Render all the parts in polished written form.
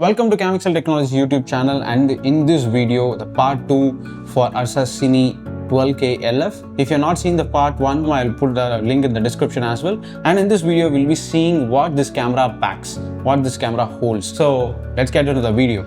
Welcome to Camixel Technology YouTube channel, and in this video the part 2 for Ursa Cine 12K LF. If you're not seen the part 1, I'll put the link in the description as well. And in this video we'll be seeing what this camera packs, what this camera holds. So let's get into the video.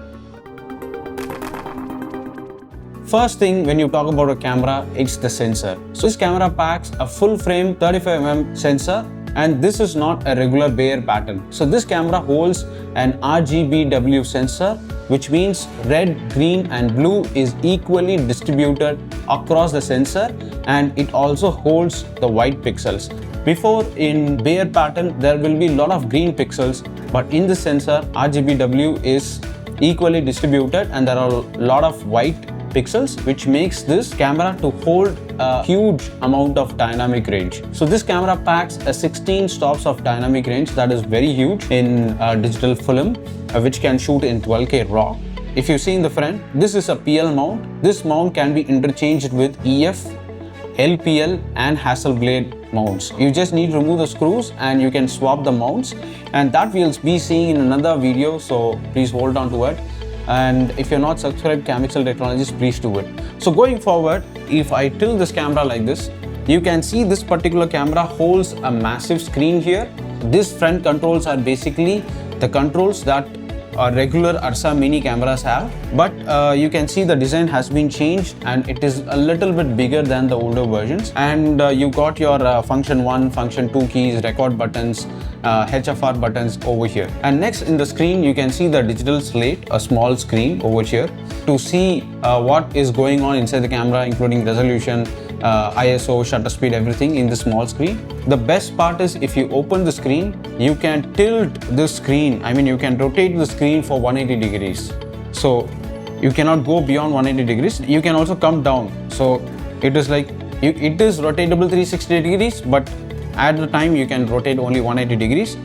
First thing, when you talk about a camera, it's the sensor. So this camera packs a full frame 35mm sensor, and this is not a regular Bayer pattern. So this camera holds an RGBW sensor, which means red, green and blue is equally distributed across the sensor, and it also holds the white pixels. Before, in Bayer pattern there will be a lot of green pixels, but in this sensor RGBW is equally distributed and there are a lot of white pixels, which makes this camera to hold a huge amount of dynamic range. So this camera packs a 16 stops of dynamic range. That is very huge in digital film, which can shoot in 12K RAW. If you see in the front, this is a PL mount. This mount can be interchanged with EF, LPL and Hasselblad mounts. You just need to remove the screws and you can swap the mounts, and that we'll be seeing in another video, so please hold on to it. And if you're not subscribed Camixel Technologies, please do it. So going forward, if I tilt this camera like this, you can see this particular camera holds a massive screen here. These front controls are basically the controls that regular Ursa Mini cameras have, but you can see the design has been changed and it is a little bit bigger than the older versions. And you got your function 1, function 2 keys, record buttons, HFR buttons over here. And next in the screen you can see the digital slate, a small screen over here to see what is going on inside the camera, including resolution, ISO, shutter speed, everything in the small screen. The best part is if you open the screen, you can tilt the screen. I mean, you can rotate the screen for 180 degrees. So you cannot go beyond 180 degrees. You can also come down. So it is like, it is rotatable 360 degrees, but at the time you can rotate only 180 degrees.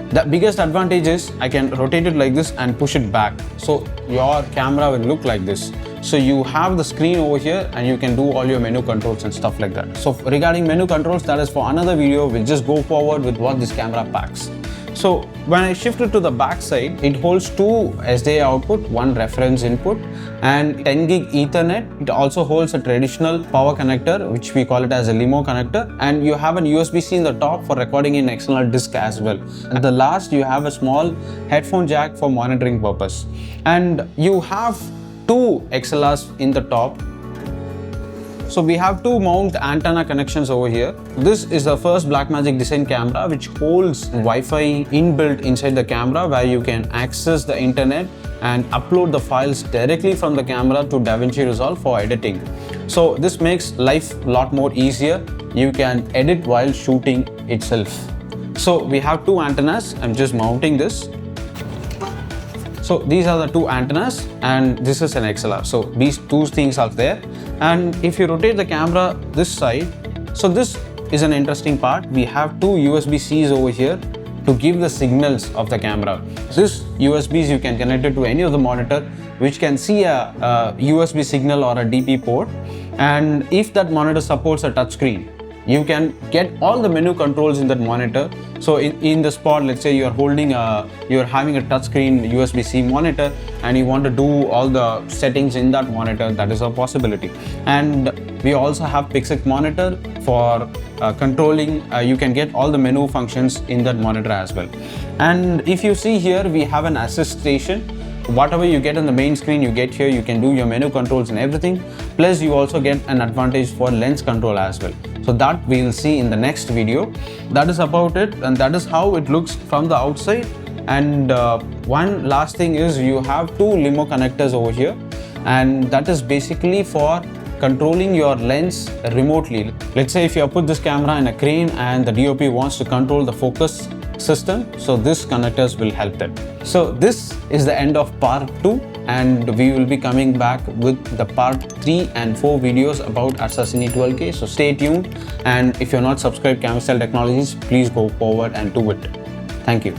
The biggest advantage is I can rotate it like this and push it back. So your camera will look like this. So you have the screen over here and you can do all your menu controls and stuff like that. So regarding menu controls, that is for another video. We'll just go forward with what this camera packs. So when I shift it to the back side, it holds 2 SDI output, 1 reference input and 10 gig Ethernet. It also holds a traditional power connector, which we call it as a limo connector, and you have an USB-C in the top for recording in external disk as well. At the last, you have a small headphone jack for monitoring purpose, and you have 2 XLRs in the top. So we have 2 mount antenna connections over here. This is the first Blackmagic design camera which holds Wi-Fi inbuilt inside the camera, where you can access the internet and upload the files directly from the camera to DaVinci Resolve for editing. So this makes life a lot more easier. You can edit while shooting itself. So we have 2 antennas. I'm just mounting this. So these are the 2 antennas and this is an XLR. So these 2 things are there. And if you rotate the camera this side, so this is an interesting part. We have 2 USB-Cs over here to give the signals of the camera. This USBs you can connect it to any of the monitor which can see a USB signal or a DP port. And if that monitor supports a touchscreen, you can get all the menu controls in that monitor. So in the spot, let's say you're having a touchscreen USB-C monitor and you want to do all the settings in that monitor, that is a possibility. And we also have Pixec monitor for controlling. You can get all the menu functions in that monitor as well. And if you see here, we have an assist station. Whatever you get on the main screen, you get here. You can do your menu controls and everything. Plus you also get an advantage for lens control as well. So that we'll see in the next video. That is about it, and that is how it looks from the outside. And one last thing is you have 2 limo connectors over here, and that is basically for controlling your lens remotely. Let's say if you put this camera in a crane and the DOP wants to control the focus system, so this connectors will help them. So this is the end of part 2, and we will be coming back with the part 3 and 4 videos about Ursa Cine 12K. So stay tuned, and if you're not subscribed Camixel Technologies, please go forward and do it. Thank you.